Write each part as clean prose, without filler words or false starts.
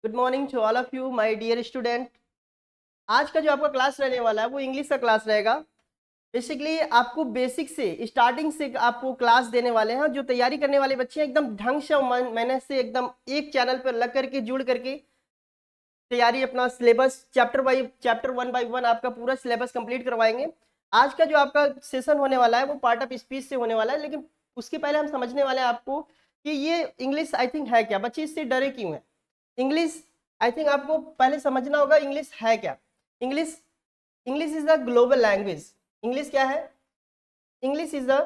Good morning to all of you my dear student. आज का जो आपका क्लास रहने वाला है वो इंग्लिश का क्लास रहेगा। बेसिकली आपको बेसिक से स्टार्टिंग से आपको क्लास देने वाले हैं। जो तैयारी करने वाले बच्चे हैं एकदम ढंग से और मेहनत से एकदम एक चैनल पर लग करके जुड़ करके तैयारी अपना syllabus chapter one by one आपका पूरा सिलेबस कंप्लीट करवाएंगे। आज का जो आपका सेशन होने वाला है वो पार्ट ऑफ स्पीच से होने वाला है, लेकिन उसके पहले हम समझने वाले हैं आपको कि ये इंग्लिश आई थिंक है क्या। बच्चे इससे डरे क्यों हैं? इंग्लिश आई थिंक आपको पहले समझना होगा इंग्लिश है क्या। English English is the global language. English क्या है? English is the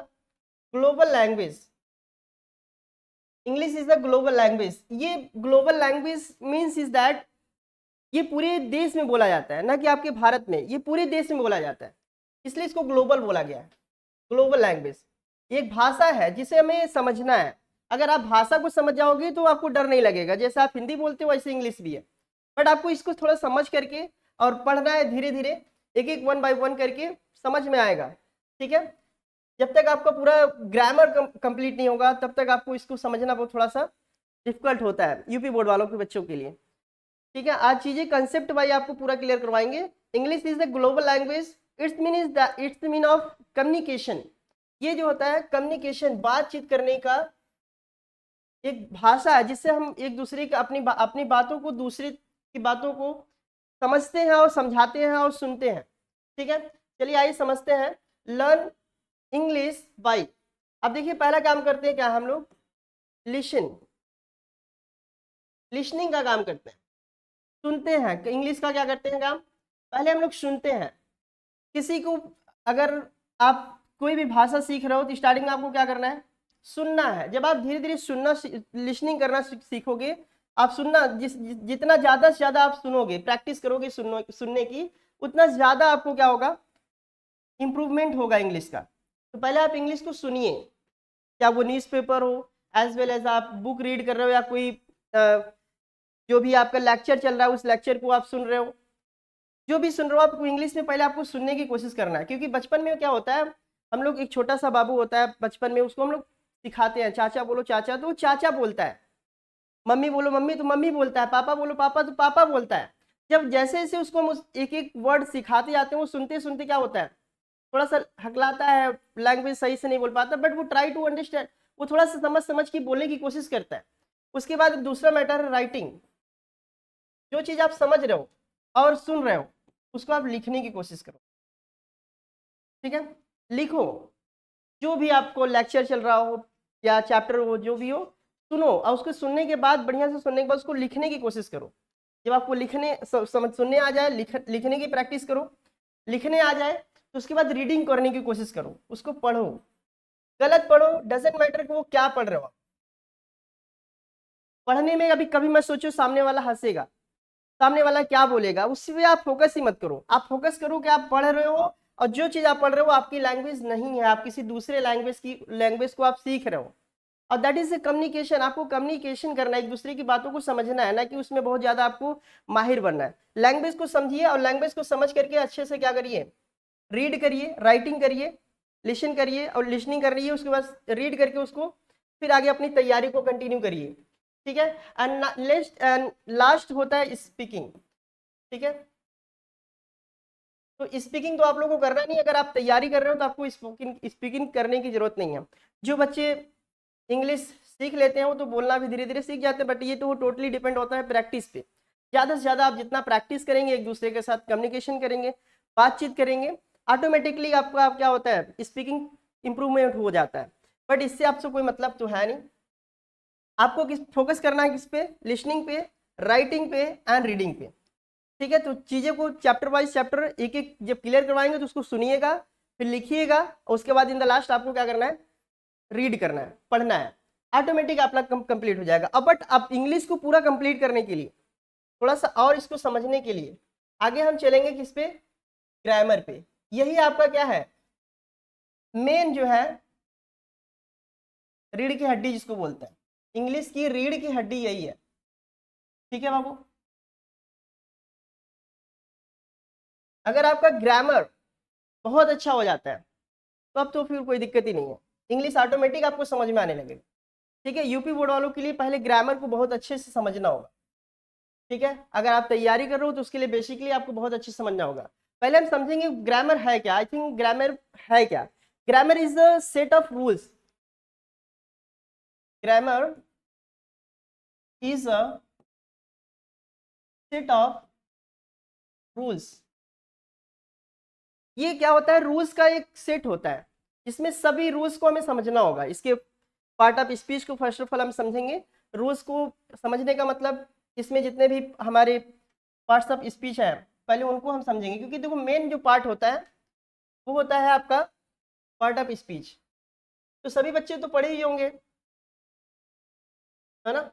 global language. English is the global language. ये global language means is that ये पूरे देश में बोला जाता है, ना कि आपके भारत में, ये पूरे देश में बोला जाता है, इसलिए इसको ग्लोबल बोला गया है। ग्लोबल लैंग्वेज एक भाषा है जिसे हमें समझना है। अगर आप भाषा को समझ जाओगे तो आपको डर नहीं लगेगा। जैसे आप हिंदी बोलते हो वैसे इंग्लिश भी है, बट आपको इसको थोड़ा समझ करके और पढ़ना है। धीरे धीरे एक एक वन बाय वन करके समझ में आएगा। ठीक है, जब तक आपका पूरा ग्रामर कंप्लीट नहीं होगा तब तक आपको इसको समझना बहुत थोड़ा सा डिफिकल्ट होता है यूपी बोर्ड वालों के बच्चों के लिए। ठीक है, आज चीजें कंसेप्ट वाइज आपको पूरा क्लियर करवाएंगे। English is the global language. It's mean of communication. ये जो होता है कम्युनिकेशन, बातचीत करने का एक भाषा है जिससे हम एक दूसरे की अपनी बातों को, दूसरे की बातों को समझते हैं और समझाते हैं और सुनते हैं। ठीक है, चलिए आइए समझते हैं। Learn English by. अब देखिए पहला काम करते हैं क्या हम लोग? लिसन। लिसनिंग का काम करते हैं, सुनते हैं। इंग्लिश का क्या करते हैं काम? पहले हम लोग सुनते हैं किसी को। अगर आप कोई भी भाषा सीख रहे हो तो स्टार्टिंग में आपको क्या करना है? सुनना है। जब आप धीरे धीरे सुनना लिसनिंग करना सीखोगे, आप सुनना जितना ज्यादा से ज्यादा आप सुनोगे, प्रैक्टिस करोगे सुनने की, उतना ज्यादा आपको क्या होगा? इंप्रूवमेंट होगा इंग्लिश का। तो पहले आप इंग्लिश को सुनिए, क्या वो न्यूज़पेपर हो, एज वेल एज आप बुक रीड कर रहे हो, या कोई जो भी आपका लेक्चर चल रहा है उस लेक्चर को आप सुन रहे हो। जो भी सुन रहे हो आपको इंग्लिश में पहले आपको सुनने की कोशिश करना है। क्योंकि बचपन में क्या होता है, हम लोग एक छोटा सा बाबू होता है बचपन में, उसको हम लोग सिखाते हैं चाचा बोलो चाचा, तो वो चाचा बोलता है। मम्मी बोलो मम्मी, तो मम्मी बोलता है। पापा बोलो पापा, तो पापा बोलता है। जब जैसे जैसे उसको हम एक एक वर्ड सिखाते जाते हैं, वो सुनते सुनते क्या होता है, थोड़ा सा हकलाता है, लैंग्वेज सही से नहीं बोल पाता, बट वो ट्राई टू अंडरस्टैंड, वो थोड़ा सा समझ समझ के बोलने की कोशिश करता है। उसके बाद दूसरा मैटर है राइटिंग। जो चीज़ आप समझ रहे हो और सुन रहे हो उसको आप लिखने की कोशिश करो। ठीक है, लिखो। जो भी आपको लेक्चर चल रहा हो या चैप्टर हो, जो भी हो, सुनो और उसको सुनने के बाद, बढ़िया से सुनने के बाद उसको लिखने की कोशिश करो। जब आपको लिखने समझ सुनने आ जाए, लिखने की प्रैक्टिस करो। लिखने आ जाए तो उसके बाद रीडिंग करने की कोशिश करो, उसको पढ़ो। गलत पढ़ो, डजेंट मैटर कि वो क्या पढ़ रहे हो। पढ़ने में अभी कभी मत सोचो सामने वाला हंसेगा, सामने वाला क्या बोलेगा, उस पर आप फोकस ही मत करो। आप फोकस करो कि आप पढ़ रहे हो, और जो चीज आप पढ़ रहे हो आपकी लैंग्वेज नहीं है, आप किसी दूसरे लैंग्वेज को आप सीख रहे हो। और दैट इज ए कम्युनिकेशन। आपको कम्युनिकेशन करना है, एक दूसरे की बातों को समझना है, ना कि उसमें बहुत ज्यादा आपको माहिर बनना है। लैंग्वेज को समझिए और लैंग्वेज को समझ करके अच्छे से क्या करिए? रीड करिए, राइटिंग करिए, लिसन करिए और लिसनिंग करिए। उसके बाद रीड करके उसको फिर आगे अपनी तैयारी को कंटिन्यू करिए। ठीक है, एंड लास्ट होता है स्पीकिंग। ठीक है, तो स्पीकिंग तो आप लोगों को करना नहीं। अगर आप तैयारी कर रहे हो तो आपको स्पीकिंग स्पीकिंग करने की जरूरत नहीं है। जो बच्चे इंग्लिश सीख लेते हैं वो तो बोलना भी धीरे धीरे सीख जाते हैं, बट ये तो वो टोटली डिपेंड होता है प्रैक्टिस पे। ज़्यादा से ज़्यादा आप जितना प्रैक्टिस करेंगे, एक दूसरे के साथ कम्युनिकेशन करेंगे, बातचीत करेंगे, ऑटोमेटिकली आपका आप क्या होता है, स्पीकिंग इंप्रूवमेंट हो जाता है। बट इससे आपसे कोई मतलब तो है नहीं। आपको किस फोकस करना है? किस पे? लिसनिंग पे, राइटिंग पे एंड रीडिंग पे। ठीक है, तो चीज़ें को चैप्टर वाइज चैप्टर एक एक जब क्लियर करवाएंगे तो उसको सुनिएगा, फिर लिखिएगा, और उसके बाद इन द लास्ट आपको क्या करना है? रीड करना है, पढ़ना है। ऑटोमेटिक आपका कंप्लीट हो जाएगा। अब बट अब इंग्लिश को पूरा कंप्लीट करने के लिए, थोड़ा सा और इसको समझने के लिए आगे हम चलेंगे किस पे? ग्रामर पे। यही आपका क्या है? मेन जो है रीढ़ की हड्डी जिसको बोलते हैं, इंग्लिश की रीढ़ की हड्डी यही है। ठीक है बाबू, अगर आपका ग्रामर बहुत अच्छा हो जाता है तो अब तो फिर कोई दिक्कत ही नहीं है, इंग्लिश ऑटोमेटिक आपको समझ में आने लगेगा। ठीक है, यूपी बोर्ड वालों के लिए पहले ग्रामर को बहुत अच्छे से समझना होगा। ठीक है, अगर आप तैयारी कर रहे हो तो उसके लिए बेसिकली आपको बहुत अच्छे समझना होगा। पहले हम समझेंगे ग्रामर है क्या। आई थिंक ग्रामर है क्या। Grammar is the set of rules. Grammar is a set of rules. ये क्या होता है, रूल्स का एक सेट होता है जिसमें सभी रूल्स को हमें समझना होगा। इसके पार्ट ऑफ स्पीच को फर्स्ट ऑफ ऑल हम समझेंगे। रूल्स को समझने का मतलब इसमें जितने भी हमारे पार्ट्स ऑफ स्पीच है पहले उनको हम समझेंगे, क्योंकि देखो मेन जो पार्ट होता है वो होता है आपका पार्ट ऑफ स्पीच। तो सभी बच्चे तो पढ़े ही होंगे, है ना।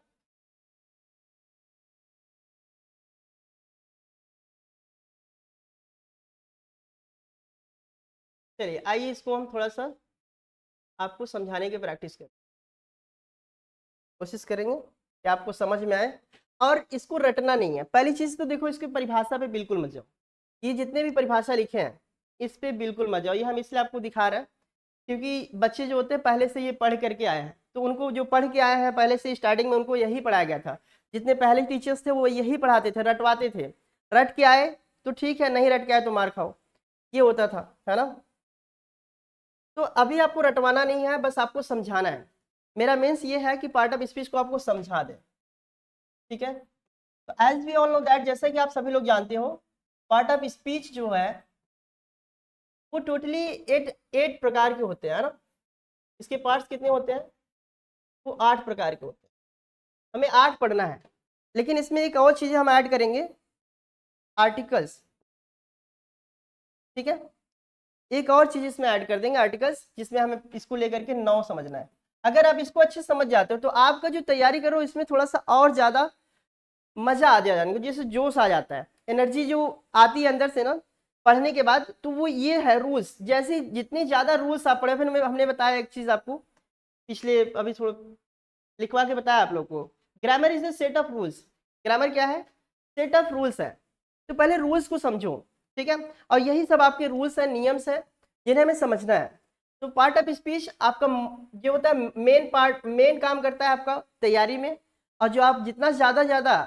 चलिए आइए इसको हम थोड़ा सा आपको समझाने की प्रैक्टिस करें, कोशिश करेंगे कि आपको समझ में आए। और इसको रटना नहीं है। पहली चीज तो देखो, इसकी परिभाषा पे बिल्कुल मत जाओ। ये जितने भी परिभाषा लिखे हैं इस पे बिल्कुल मत जाओ। ये हम इसलिए आपको दिखा रहे हैं क्योंकि बच्चे जो होते हैं पहले से ये पढ़ करके आए हैं, तो उनको जो पढ़ के आए हैं पहले से स्टार्टिंग में उनको यही पढ़ाया गया था। जितने पहले टीचर्स थे वो यही पढ़ाते थे, रटवाते थे। रट के आए तो ठीक है, नहीं रट के आए तो मार खाओ, ये होता था, है ना। तो अभी आपको रटवाना नहीं है, बस आपको समझाना है। मेरा मेन्स ये है कि पार्ट ऑफ स्पीच को आपको समझा दे, ठीक है। तो as we all know that, जैसे कि आप सभी लोग जानते हो, पार्ट ऑफ स्पीच जो है वो टोटली 8 प्रकार के होते हैं, है ना। इसके पार्ट्स कितने होते हैं, वो 8 प्रकार के होते हैं। हमें 8 पढ़ना है, लेकिन इसमें एक और चीज़ हम ऐड करेंगे, आर्टिकल्स, ठीक है। एक और चीज़ इसमें ऐड कर देंगे, आर्टिकल्स, जिसमें हमें इसको लेकर के 9 समझना है। अगर आप इसको अच्छे से समझ जाते हो तो आपका जो तैयारी करो इसमें थोड़ा सा और ज़्यादा मजा आ जाएगा, जैसे जोश आ जाता है, एनर्जी जो आती है अंदर से ना पढ़ने के बाद। तो वो ये है रूल्स, जैसे जितने ज्यादा रूल्स आप पढ़े। फिर हमने बताया एक चीज आपको पिछले अभी थोड़ा लिखवा के बताया आप लोग को, grammar is a set of rules. Grammar क्या है, सेट ऑफ रूल्स है। तो पहले रूल्स को समझो, ठीक है। और यही सब आपके रूल्स हैं, नियम्स हैं, जिन्हें हमें समझना है। तो पार्ट ऑफ स्पीच आपका जो होता है मेन पार्ट, मेन काम करता है आपका तैयारी में। और जो आप जितना ज़्यादा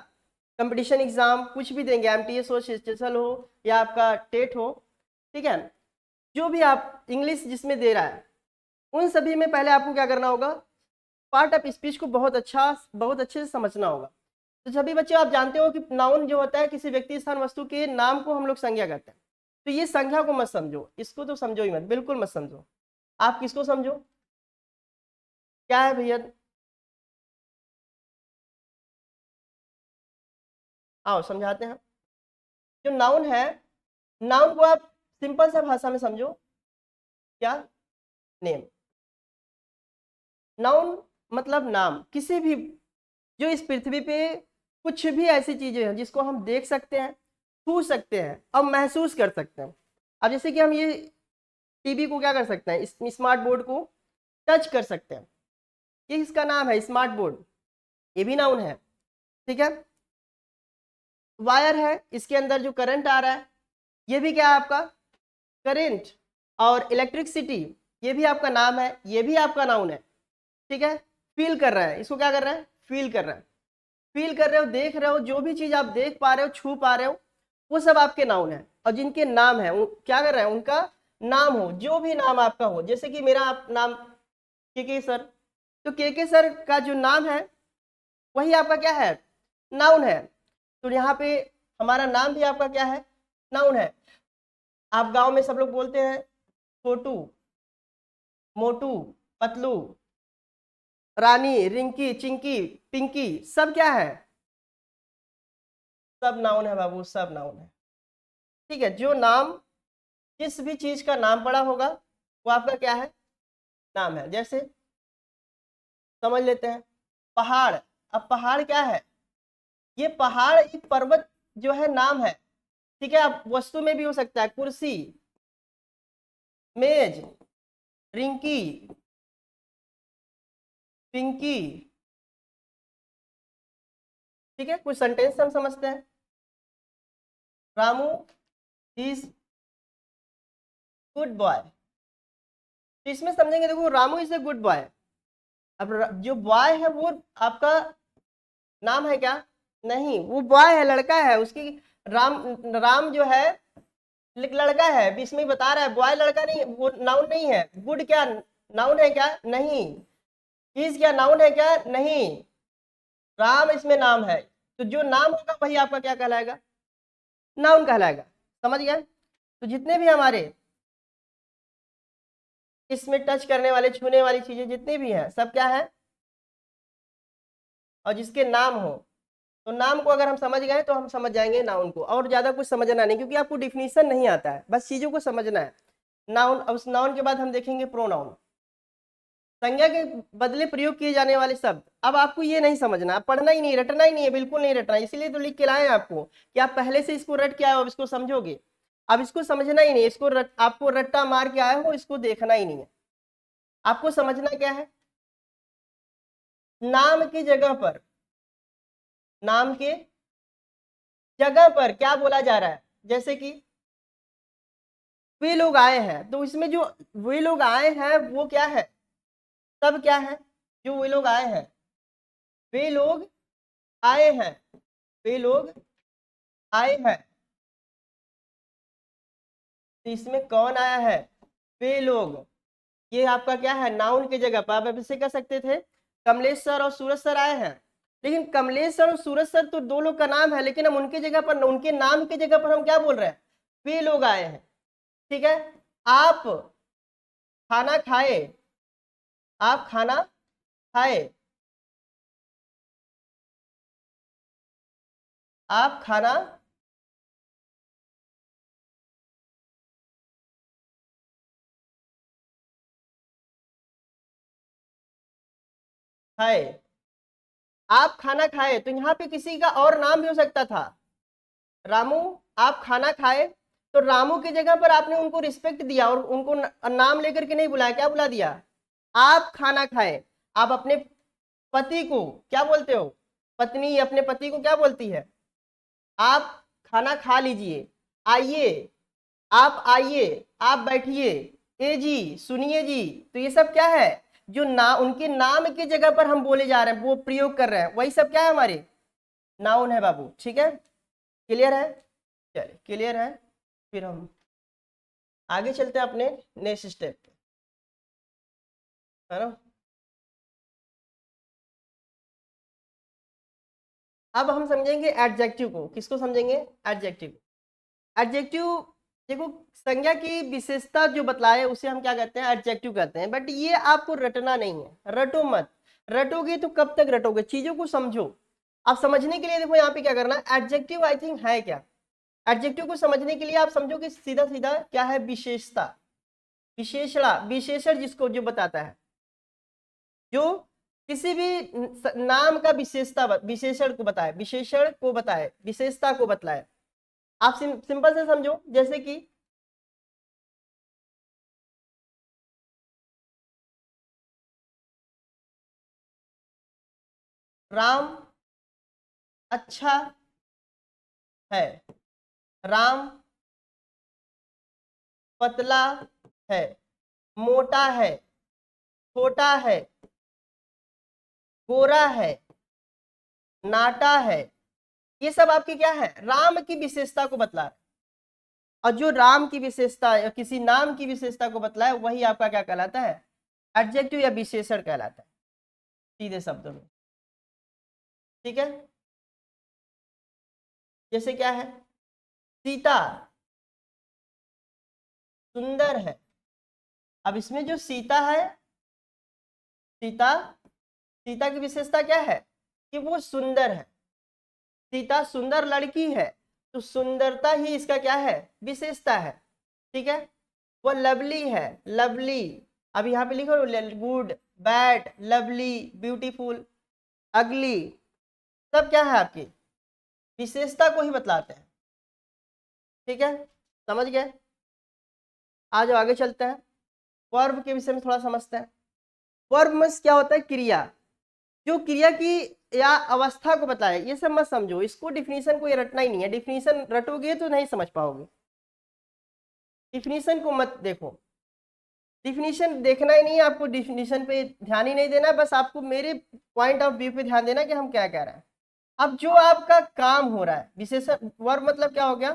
कंपटीशन एग्जाम कुछ भी देंगे, एमटीएस हो, सीएचएसएल हो या आपका टेट हो, ठीक है, जो भी आप इंग्लिश जिसमें दे रहा है उन सभी में पहले आपको क्या करना होगा, पार्ट ऑफ स्पीच को बहुत अच्छे से समझना होगा। तो सभी बच्चे आप जानते हो कि नाउन जो होता है किसी व्यक्ति स्थान वस्तु के नाम को हम लोग संज्ञा कहते हैं। तो ये संज्ञा को मत समझो, इसको तो समझो ही मत, बिल्कुल मत समझो। आप किसको समझो, क्या है भैया, आओ समझाते हैं। जो नाउन है, नाउन को आप सिंपल सा भाषा में समझो, क्या, नेम। नाउन मतलब नाम, किसी भी जो इस पृथ्वी पे कुछ भी ऐसी चीजें हैं जिसको हम देख सकते हैं, छू सकते हैं और महसूस कर सकते हैं। अब जैसे कि हम ये टीवी को क्या कर सकते हैं, स्मार्ट बोर्ड को टच कर सकते हैं, ये इसका नाम है स्मार्ट बोर्ड, ये भी नाउन है, ठीक है। वायर है, इसके अंदर जो करंट आ रहा है ये भी क्या है आपका करंट। और इलेक्ट्रिसिटी, ये भी आपका नाम है, ये भी आपका नाउन है, ठीक है। फील कर रहा है, इसको क्या कर रहा है, फील कर रहा है। फील कर रहे हो, देख रहे हो, जो भी चीज आप देख पा रहे हो, छू पा रहे हो, वो सब आपके नाउन है। और जिनके नाम है क्या कर रहे हैं, उनका नाम हो, जो भी नाम आपका हो। जैसे कि मेरा नाम के सर, तो के सर का जो नाम है वही आपका क्या है, नाउन है। तो यहाँ पे हमारा नाम भी आपका क्या है, नाउन है। आप गांव में सब लोग बोलते हैं छोटू, मोटू, पतलू, रानी, रिंकी, चिंकी, पिंकी, सब क्या है, सब नाउन है बाबू, सब नाउन है, ठीक है। जो नाम, जिस भी चीज का नाम पड़ा होगा वो आपका क्या है, नाम है। जैसे समझ लेते हैं पहाड़। अब पहाड़ क्या है, ये पहाड़ एक पर्वत जो है नाम है, ठीक है। अब वस्तु में भी हो सकता है, कुर्सी, मेज, रिंकी, पिंकी, ठीक है। कुछ सेंटेंस हम समझते हैं, रामू इज गुड बॉय। तो इसमें समझेंगे, देखो Ramu is a good boy. अब जो बॉय है वो आपका नाम है क्या, नहीं, वो बॉय है, लड़का है, उसकी राम, राम जो है लड़का है, बीच में ही बता रहा है, बॉय लड़का नहीं, वो नाउन नहीं है। गुड क्या नाउन है क्या? नहीं। इज क्या नाउन है क्या? नहीं। राम इसमें नाम है, तो जो नाम होगा वही आपका क्या कहलाएगा? नाउन कहलाएगा। समझ गए? तो जितने भी हमारे इसमें टच करने वाले, छूने वाली चीजें जितनी भी हैं, सब क्या है? और जिसके नाम हो, तो नाम को अगर हम समझ गए तो हम समझ जाएंगे नाउन को, और ज्यादा कुछ समझना नहीं, क्योंकि आपको डिफिनीशन नहीं आता है, बस चीजों को समझना है। नाउन, अब उस नाउन के बाद हम देखेंगे प्रोनाउन, संज्ञा के बदले प्रयोग किए जाने वाले शब्द। अब आपको ये नहीं समझना, पढ़ना ही नहीं, रटना ही नहीं है, बिल्कुल नहीं रटना, इसीलिए तो लिख के लाए हैं आपको कि आप पहले से इसको रट के आए हो, अब इसको समझोगे। अब इसको समझना ही नहीं, इसको आपको रट्टा मार के आए हो, इसको देखना ही नहीं है। आपको समझना क्या है? नाम की जगह पर, नाम के जगह पर क्या बोला जा रहा है? जैसे कि वे लोग आए हैं, तो इसमें जो वे लोग आए हैं वो क्या है? सब क्या है? जो वे लोग आए हैं, वे लोग आए हैं, वे लोग आए हैं, तो इसमें कौन आया है? वे लोग। ये आपका क्या है? नाउन की जगह पर। आप इसे कह सकते थे कमलेश सर और सूरज सर आए हैं, लेकिन कमलेश सर और सूरज सर तो दो लोग का नाम है, लेकिन हम उनके जगह पर, उनके नाम की जगह पर हम क्या बोल रहे हैं? वे लोग आए हैं। ठीक है। आप खाना खाए, आप खाना खाए, आप खाना खाए, आप खाना खाए, तो यहाँ पे किसी का और नाम भी हो सकता था। रामू, आप खाना खाए, तो रामू की जगह पर आपने उनको रिस्पेक्ट दिया और उनको नाम लेकर के नहीं बुलाया, क्या बुला दिया? आप खाना खाए। आप अपने पति को क्या बोलते हो? पत्नी अपने पति को क्या बोलती है? आप खाना खा लीजिए, आइए, आप आइए, आप बैठिए, ए जी, सुनिए जी। तो ये सब क्या है? जो ना उनके नाम की जगह पर हम बोले जा रहे हैं, वो प्रयोग कर रहे हैं, वही सब क्या है? हमारे नाउन है बाबू। ठीक है, क्लियर है? चलिए, क्लियर है। फिर हम आगे चलते हैं अपने नेक्स्ट स्टेप पे, है ना? अब हम समझेंगे एडजेक्टिव को। किसको समझेंगे? एडजेक्टिव। एडजेक्टिव, देखो, संज्ञा की विशेषता जो बतलाए उसे हम क्या कहते हैं? एडजेक्टिव कहते हैं। बट ये आपको रटना नहीं है, रटो मत। रटोगे तो कब तक रटोगे? चीजों को समझो। आप समझने के लिए देखो यहाँ पे क्या करना है, एडजेक्टिव आई थिंक है क्या? एडजेक्टिव को समझने के लिए आप समझो कि सीधा सीधा क्या है? विशेषता, विशेषणा, विशेषण जिसको जो बताता है, जो किसी भी नाम का विशेषता, विशेषण को बताए, विशेषण को बताए, विशेषता को बतलाए। आप सिंपल से समझो, जैसे कि राम अच्छा है, राम पतला है, मोटा है, छोटा है, गोरा है, नाटा है। ये सब आपकी क्या है? राम की विशेषता को बतला रहे हैं। और जो राम की विशेषता या किसी नाम की विशेषता को बतलाए, वही आपका क्या कहलाता है? एडजेक्टिव या विशेषण कहलाता है, सीधे शब्दों में। ठीक है। जैसे क्या है? सीता सुंदर है। अब इसमें जो सीता है, सीता, सीता की विशेषता क्या है? कि वो सुंदर है। सीता सुंदर लड़की है, तो सुंदरता ही इसका क्या है? विशेषता है। ठीक है। वो लवली है, लवली। अब यहाँ पे लिखो गुड, बैड, लवली, ब्यूटीफुल, अगली, सब क्या है? आपकी विशेषता को ही बतलाते हैं। ठीक है, समझ गए? आ जाओ आगे चलते हैं, वर्ब के विषय में थोड़ा समझते हैं। वर्ब में क्या होता है? क्रिया, जो क्रिया की या अवस्था को बताए। ये सब मत समझो, इसको डिफिनीशन को ये रटना ही नहीं है, डिफिनीशन रटोगे तो नहीं समझ पाओगे। डिफिनीशन को मत देखो, डिफिनीशन देखना ही नहीं है आपको, डिफिनीशन पे ध्यान ही नहीं देना, बस आपको मेरे पॉइंट ऑफ व्यू पे ध्यान देना कि हम क्या कह रहे हैं। अब जो आपका काम हो रहा है, विशेषण वर्ब मतलब क्या हो गया,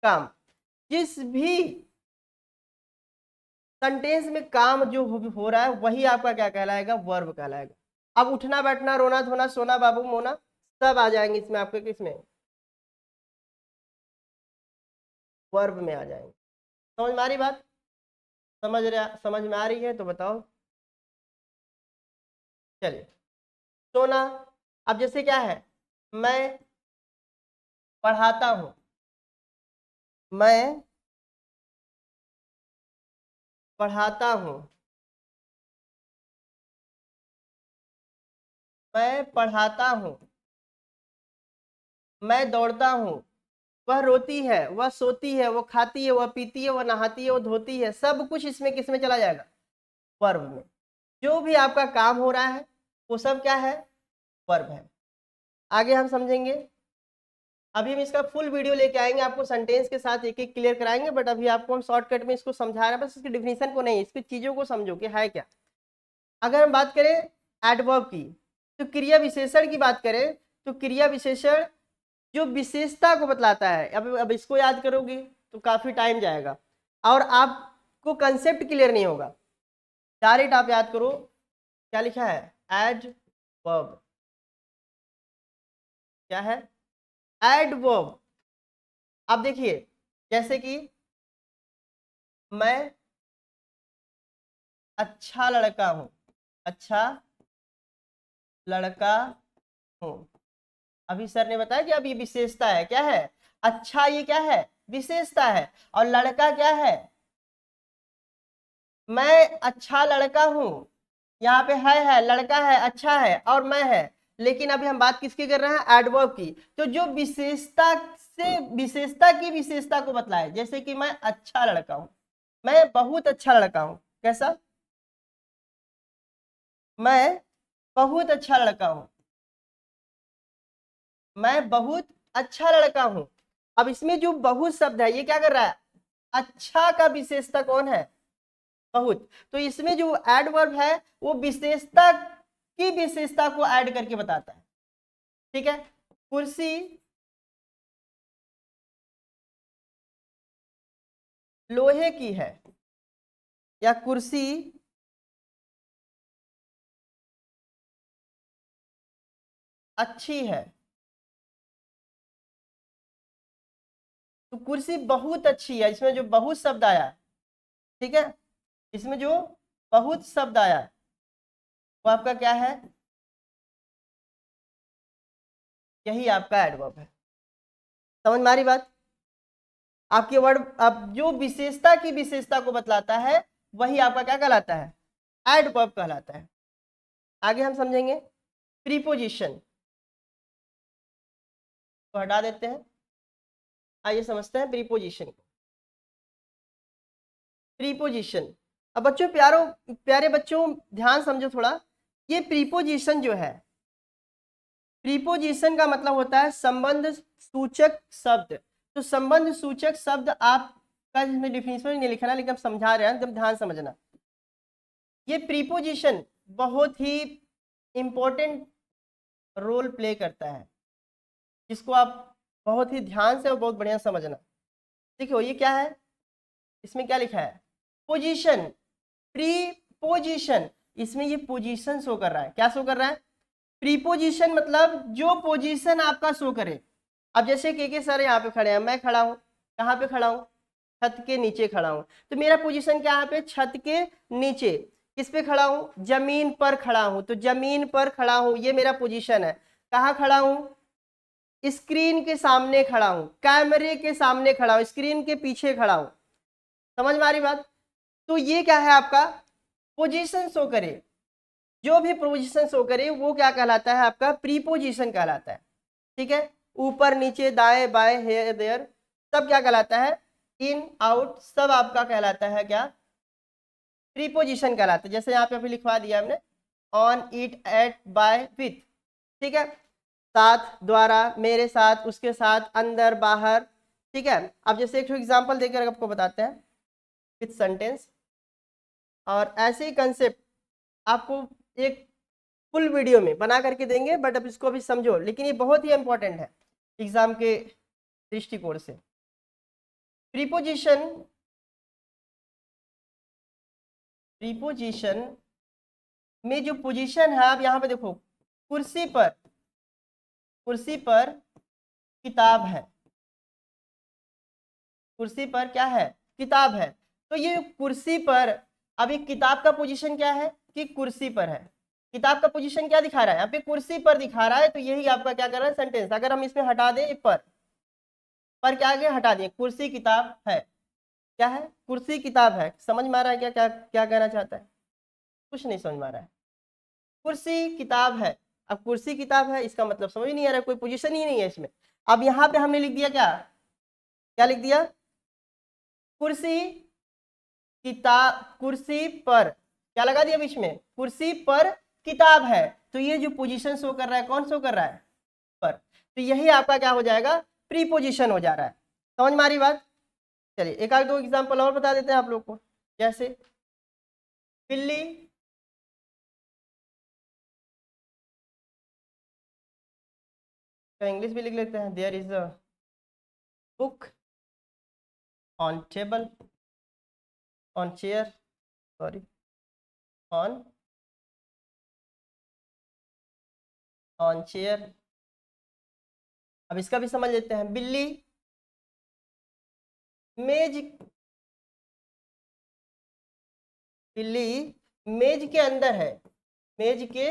काम। जिस भी सेंटेंस में काम जो हो रहा है वही आपका क्या कहलाएगा, वर्ब कहलाएगा। अब उठना बैठना रोना धोना सोना बाबू मोना सब आ जाएंगे इसमें, आपके किसमें, वर्ब में आ जाएंगे। समझ में आ रही बात, समझ में आ रही है तो बताओ। चलिए, सोना। अब जैसे क्या है, मैं पढ़ाता हूं, मैं पढ़ाता हूं, मैं पढ़ाता हूं, मैं दौड़ता हूं, वह रोती है, वह सोती है, वो खाती है, वह पीती है, वह नहाती है, वो धोती है, सब कुछ इसमें किसमें चला जाएगा, वर्ब में। जो भी आपका काम हो रहा है वो सब क्या है, वर्ब है। आगे हम समझेंगे, अभी हम इसका फुल वीडियो लेके आएंगे, आपको सेंटेंस के साथ एक एक क्लियर कराएंगे, बट अभी आपको हम शॉर्टकट में इसको समझा रहे हैं, बस इसकी डिफिनीशन को नहीं, इसकी चीजों को समझो कि है क्या। अगर हम बात करें एडवर्ब की, तो क्रिया विशेषण की बात करें, तो क्रिया विशेषण जो विशेषता को बतलाता है। अब इसको याद करोगे तो काफी टाइम जाएगा और आपको कंसेप्ट क्लियर नहीं होगा। डायरेक्ट आप याद करो, क्या लिखा है, एडवर्ब। क्या है, एडवर्ब। अब देखिए, जैसे कि मैं अच्छा लड़का हूं, अच्छा लड़का हूं। अभी सर ने बताया कि अब ये विशेषता है, क्या है, अच्छा, ये क्या है, विशेषता है। और लड़का क्या है, मैं अच्छा लड़का हूं, यहाँ पे है लड़का है, अच्छा है और मैं है। लेकिन अभी हम बात किसकी कर रहे हैं, एडवर्ब की। तो जो विशेषता से विशेषता की विशेषता को बतलाए, जैसे कि मैं अच्छा लड़का हूं, मैं बहुत अच्छा लड़का हूं। कैसा, मैं बहुत अच्छा लड़का हूं, मैं बहुत अच्छा लड़का हूं। अब इसमें जो बहुत शब्द है ये क्या कर रहा है, अच्छा का विशेषता कौन है, बहुत। तो इसमें जो एडवर्ब है वो विशेषता की विशेषता को ऐड करके बताता है। ठीक है, कुर्सी लोहे की है, या कुर्सी अच्छी है। तो कुर्सी बहुत अच्छी है, इसमें जो बहुत शब्द आया है, ठीक है, इसमें जो बहुत शब्द आया है वो आपका क्या है, यही आपका एडवर्ब है। समझ में आ रही बात, आपके वर्ड अब जो विशेषता की विशेषता को बतलाता है वही आपका क्या कहलाता है, एडवर्ब कहलाता है। आगे हम समझेंगे प्रीपोजिशन को हटा देते हैं, आइए समझते हैं प्रीपोजिशन को। प्रीपोजिशन, अब बच्चों प्यारो प्यारे बच्चों ध्यान समझो थोड़ा, ये प्रीपोजिशन जो है, प्रीपोजिशन का मतलब होता है संबंध सूचक शब्द। तो संबंध सूचक शब्द आपका जिसमें डिफिनेशन नहीं लिखना, लेकिन हम समझा रहे हैं, एकदम ध्यान समझना। ये प्रीपोजिशन बहुत ही इंपॉर्टेंट रोल प्ले करता है, जिसको आप बहुत ही ध्यान से और बहुत बढ़िया समझना। देखो ये क्या है, इसमें क्या लिखा है, पोजीशन, प्रीपोजिशन। इसमें ये पोजीशन शो कर रहा है, क्या शो कर रहा है, प्रीपोजिशन मतलब जो पोजीशन आपका शो करे। अब जैसे के सर यहाँ पे खड़े हैं, मैं खड़ा हूँ, कहाँ पे खड़ा हूँ, छत के नीचे खड़ा हूँ। तो मेरा पोजीशन क्या है, यहाँ पे छत के नीचे। किस पे खड़ा हूँ, जमीन पर खड़ा हूँ, तो जमीन पर खड़ा हूँ ये मेरा पोजीशन है। कहाँ खड़ा हूँ, स्क्रीन के सामने खड़ा हूँ, कैमरे के सामने खड़ा हूँ, स्क्रीन के पीछे खड़ा हूँ। समझ में आ रही बात, तो ये क्या है आपका पोजीशन शो करे, जो भी पोजीशन शो करे वो क्या कहलाता है, आपका प्रीपोजिशन कहलाता है। ठीक है, ऊपर नीचे दाएं बाएं हेयर देयर सब क्या कहलाता है, इन आउट सब आपका कहलाता है क्या, प्रीपोजिशन कहलाता है। जैसे यहाँ पे अभी लिखवा दिया हमने, on it at by with, ठीक है, साथ द्वारा मेरे साथ उसके साथ अंदर बाहर। ठीक है, अब जैसे एक एग्जांपल देकर आपको बताते हैं विथ सेंटेंस, और ऐसे ही कंसेप्ट आपको एक फुल वीडियो में बना करके देंगे, बट अब इसको अभी समझो, लेकिन ये बहुत ही इंपॉर्टेंट है एग्जाम के दृष्टिकोण से। प्रीपोजिशन, प्रीपोजिशन में जो पोजीशन है, आप यहाँ पे देखो, कुर्सी पर, कुर्सी पर किताब है, कुर्सी पर क्या है, किताब है। तो ये कुर्सी पर, अभी किताब का पोजीशन क्या है कि कुर्सी पर है, किताब का पोजीशन क्या दिखा रहा है, यहाँ पे कुर्सी पर दिखा रहा है, तो यही आपका क्या कर रहा है सेंटेंस। अगर हम इसमें हटा दें पर क्या आगे हटा दें, कुर्सी किताब है, क्या है, कुर्सी किताब है। समझ में आ रहा है क्या क्या क्या कहना चाहता है? कुछ नहीं समझ में आ रहा है। कुर्सी किताब है, अब कुर्सी किताब है इसका मतलब समझ नहीं आ रहा है, कोई पोजीशन ही नहीं है इसमें। अब यहाँ पे हमने लिख दिया क्या, क्या लिख दिया, कुर्सी किताब, कुर्सी पर क्या लगा दिया बीच में, कुर्सी पर किताब है। तो ये जो पोजीशन शो कर रहा है, कौन शो कर रहा है, पर। तो यही आपका क्या हो जाएगा, प्रीपोजिशन हो जा रहा है। समझ में आ रही बात? चलिए एक आध दो एग्जाम्पल और बता देते हैं आप लोग को। जैसे बिल्ली, तो इंग्लिश भी लिख लेते हैं, there is a book on table, on chair, sorry, on, on chair. अब इसका भी समझ लेते हैं, बिल्ली मेज, बिल्ली मेज के अंदर है, मेज के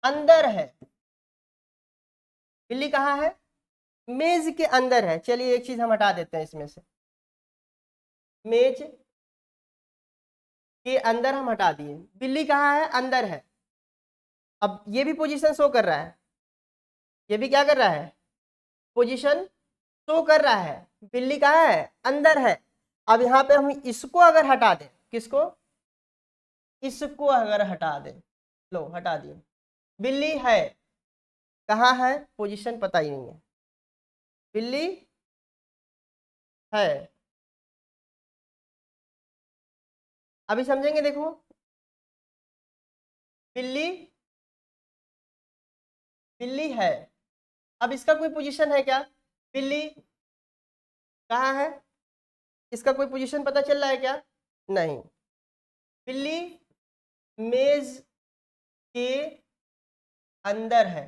अंदर है। बिल्ली कहाँ है, मेज के अंदर है। चलिए एक चीज हम हटा देते हैं इसमें से, मेज के अंदर हम हटा दिए, बिल्ली कहाँ है, अंदर है। अब ये भी पोजीशन शो कर रहा है, ये भी क्या कर रहा है, पोजीशन शो कर रहा है, बिल्ली कहाँ है, अंदर है। अब यहाँ पे हम इसको अगर हटा दें, किसको, इसको अगर हटा दें, लो हटा दिए, बिल्ली है, कहाँ है, पोजीशन पता ही नहीं है, बिल्ली है। अभी समझेंगे, देखो, बिल्ली, बिल्ली है, अब इसका कोई पोजीशन है क्या, बिल्ली कहाँ है, इसका कोई पोजीशन पता चल रहा है क्या, नहीं। बिल्ली मेज के अंदर है,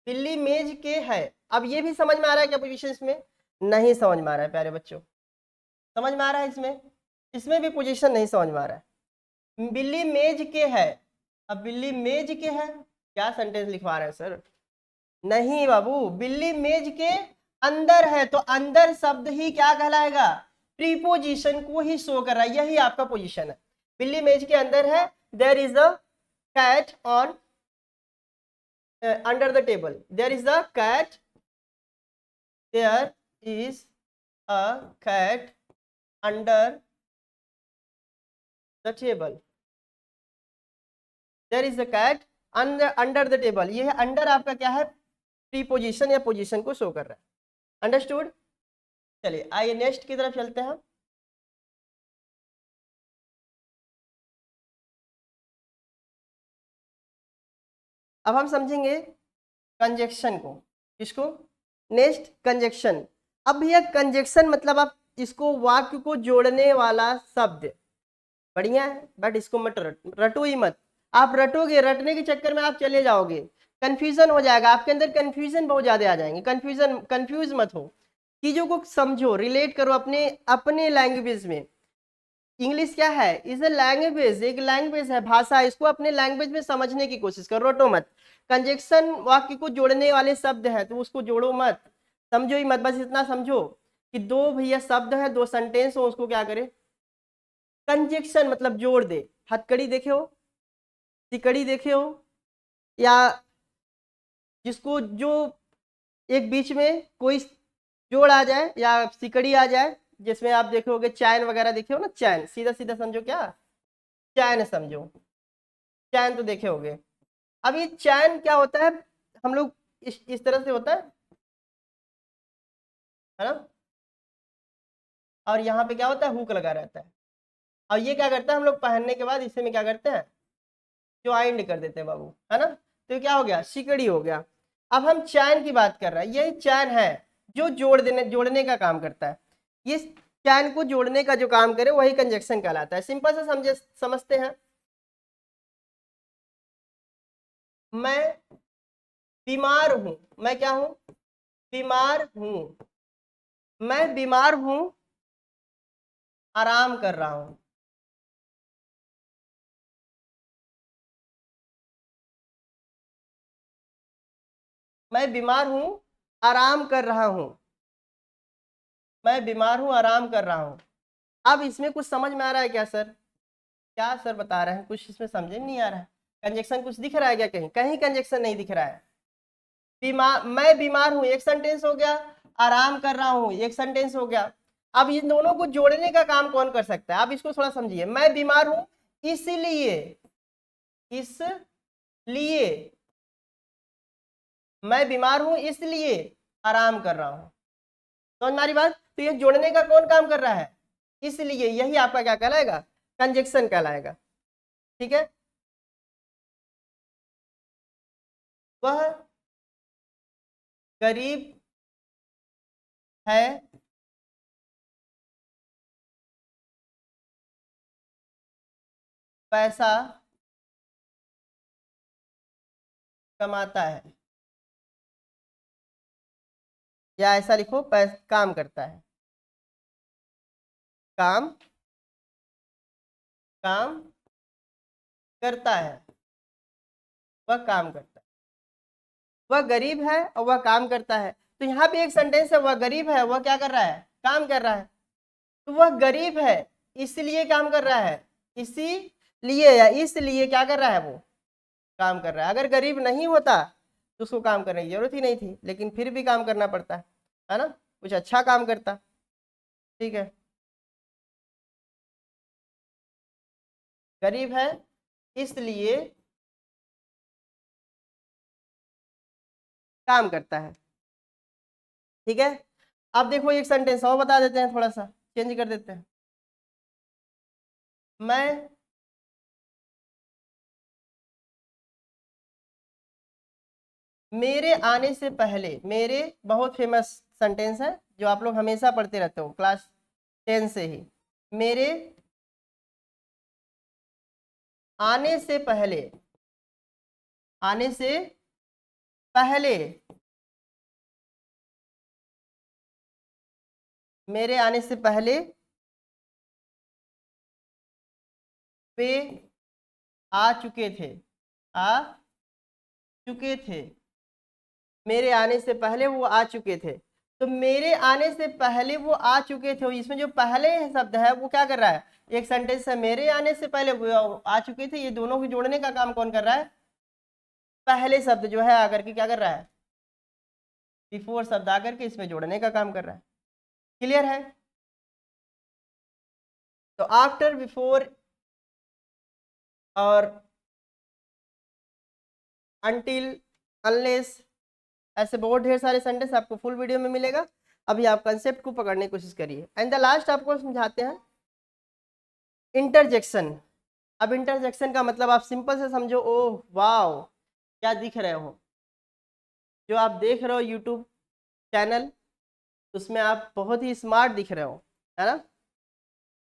बिल्ली मेज के है। अब ये भी समझ में आ रहा है क्या पोजीशन इसमें, नहीं समझ में आ रहा है प्यारे बच्चों, समझ में आ रहा है इसमें, इसमें भी पोजीशन नहीं समझ में आ रहा है। बिल्ली मेज के है, अब बिल्ली मेज के है, क्या सेंटेंस लिखवा रहे हैं सर, नहीं बाबू, बिल्ली मेज के अंदर है, तो अंदर शब्द ही क्या कहलाएगा, प्रीपोजिशन को ही शो कर रहा है, यही आपका पोजीशन है। बिल्ली मेज के अंदर है, there is a cat on under the table, there is a cat, there is a cat under the table, there is a cat under the table। ये है अंडर, आपका क्या है, प्रीपोजिशन या पोजीशन को शो कर रहा है। अंडरस्टूड? चलिए आइए नेक्स्ट की तरफ चलते हैं। अब हम समझेंगे कंजक्शन को, किसको, नेक्स्ट कंजक्शन। अब भैया कंजक्शन मतलब आप इसको वाक्य को जोड़ने वाला शब्द, बढ़िया है, बट इसको मत रटो ही मत। आप रटोगे, रटने के चक्कर में आप चले जाओगे, कंफ्यूजन हो जाएगा आपके अंदर, कंफ्यूजन बहुत ज्यादा आ जाएंगे। कंफ्यूजन, कंफ्यूज मत हो, चीजों को समझो, रिलेट करो अपने अपने लैंग्वेज में। इंग्लिश क्या है, इज ए लैंग्वेज, एक लैंग्वेज है, भाषा, इसको अपने लैंग्वेज में समझने की कोशिश करो, रटो मत। कंजक्शन वाक्य को जोड़ने वाले शब्द है, तो उसको जोड़ो मत, समझो ही मत, बस इतना समझो कि दो भैया शब्द है, दो सेंटेंस हो, उसको क्या करे, कंजक्शन मतलब जोड़ दे। हथकड़ी देखे हो, सिकड़ी देखे हो, या जिसको जो एक बीच में कोई जोड़ आ जाए या सिकड़ी आ जाए, जिसमें आप देखे होगे चैन वगैरह देखे हो ना, चैन, सीधा सीधा समझो, क्या चैन समझो, चैन तो देखे होगे। अब ये चैन क्या होता है, हम लोग इस तरह से होता है ना, और यहाँ पे क्या होता है, हुक लगा रहता है। और ये क्या करता है, हम लोग पहनने के बाद इसे में क्या करते हैं, ज्वाइंट कर देते हैं बाबू, है ना। तो क्या हो गया, सिकड़ी हो गया। अब हम चैन की बात कर रहे हैं, यही चैन है जो जोड़ने का काम करता है। ये चैन को जोड़ने का जो काम करे वही कंजक्शन कहलाता है। सिंपल से समझते हैं। मैं बीमार हूं, मैं क्या हूं, बीमार हूं। मैं बीमार हूं, आराम कर रहा हूं। मैं बीमार हूं, आराम कर रहा हूं। मैं बीमार हूं, आराम कर रहा हूं। अब इसमें कुछ समझ में आ रहा है क्या सर? क्या सर बता रहे हैं, कुछ इसमें समझ नहीं आ रहा है। कंजक्शन कुछ दिख रहा है क्या? कहीं कहीं कंजक्शन नहीं दिख रहा है। बीमार, मैं बीमार हूं एक सेंटेंस हो गया, आराम कर रहा हूं एक सेंटेंस हो गया। अब इन दोनों को जोड़ने का काम कौन कर सकता है? आप इसको थोड़ा समझिए। मैं बीमार हूं इसलिए, इसलिए, मैं बीमार हूं इसलिए आराम कर रहा हूं। तो हमारी बात, तो ये जोड़ने का कौन काम कर रहा है? इसलिए। यही आपका क्या कहलाएगा? कंजक्शन कहलाएगा। ठीक है। वह गरीब है, पैसा कमाता है, या ऐसा लिखो, काम करता है। काम, काम करता है, वह काम करता है। वह गरीब है और वह काम करता है। तो यहाँ पे एक सेंटेंस है, वह गरीब है, वह क्या कर रहा है? काम कर रहा है। तो वह गरीब है इसलिए काम कर रहा है, इसीलिए या इसलिए क्या कर रहा है? वो काम कर रहा है। अगर गरीब नहीं होता तो उसको काम करने की जरूरत ही नहीं थी, लेकिन फिर भी काम करना पड़ता है ना। कुछ अच्छा काम करता। ठीक है। गरीब है इसलिए काम करता है। ठीक है। अब देखो एक सेंटेंस और बता देते हैं, थोड़ा सा चेंज कर देते हैं। मैं मेरे आने से पहले, मेरे बहुत फेमस सेंटेंस है जो आप लोग हमेशा पढ़ते रहते हो क्लास 10 से ही। मेरे आने से पहले, आने से पहले, मेरे आने से पहले वे आ चुके थे, आ चुके थे। मेरे आने से पहले वो आ चुके थे। तो मेरे आने से पहले वो आ चुके थे, इसमें जो पहले शब्द है वो क्या कर रहा है? एक सेंटेंस है, मेरे आने से पहले वो आ चुके थे, ये दोनों को जोड़ने का काम कौन कर रहा है? पहले शब्द जो है आकर के क्या कर रहा है? बिफोर शब्द आकर के इसमें जोड़ने का काम कर रहा है। क्लियर है? तो आफ्टर, बिफोर और अनटिल, अनलेस, ऐसे बहुत ढेर सारे सेंटेंस आपको फुल वीडियो में मिलेगा। अभी आप कंसेप्ट को पकड़ने की कोशिश करिए। एंड द लास्ट आपको समझाते हैं इंटरजेक्शन। अब इंटरजेक्शन का मतलब आप सिंपल से समझो। ओह वाओ, क्या दिख रहे हो? जो आप देख रहे हो यूट्यूब चैनल, उसमें आप बहुत ही स्मार्ट दिख रहे हो, है ना।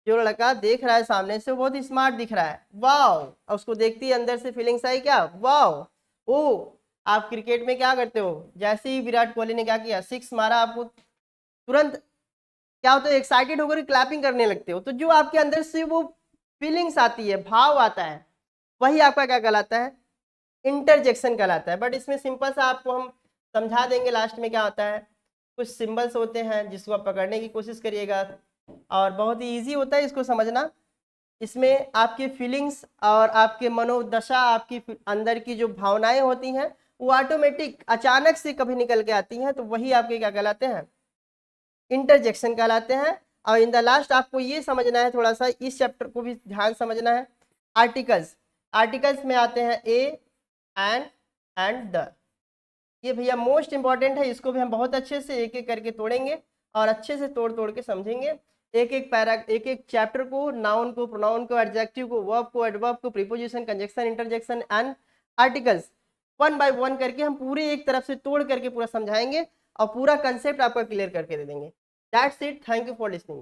जो लड़का देख रहा है सामने से वो बहुत ही स्मार्ट दिख रहा है, वाओ। और उसको देखते ही अंदर से फीलिंग्स आई क्या? वाओ। ओ, आप क्रिकेट में क्या करते हो? जैसे ही विराट कोहली ने क्या किया, 6 मारा, आपको तुरंत क्या होता है? एक्साइटेड होकर क्लैपिंग करने लगते हो। तो जो आपके अंदर से वो फीलिंग्स आती है, भाव आता है, वही आपका क्या कहलाता है? इंटरजेक्शन कहलाता है। बट इसमें सिंपल सा आपको हम समझा देंगे लास्ट में क्या होता है। कुछ सिंबल्स होते हैं जिसको आप पकड़ने की कोशिश करिएगा, और बहुत ही ईजी होता है इसको समझना। इसमें आपकी फीलिंग्स और आपके मनोदशा, आपकी अंदर की जो भावनाएं होती हैं वो ऑटोमेटिक अचानक से कभी निकल के आती हैं, तो वही आपके क्या कहलाते हैं? इंटरजेक्शन कहलाते हैं। और इन द लास्ट आपको ये समझना है, थोड़ा सा इस चैप्टर को भी ध्यान समझना है। आर्टिकल्स, आर्टिकल्स में आते हैं ए, एंड द। ये भैया मोस्ट इंपॉर्टेंट है, इसको भी हम बहुत अच्छे से एक एक करके तोड़ेंगे और अच्छे से तोड़ तोड़ के समझेंगे। एक एक चैप्टर को, नाउन को, प्रोनाउन को, एडजेक्टिव को, वर्ब को, एडवर्ब को, preposition, conjunction, interjection and articles one by one करके हम पूरे एक तरफ से तोड़ करके पूरा समझाएंगे और पूरा कंसेप्ट आपका क्लियर करके दे देंगे। That's it, thank you for listening.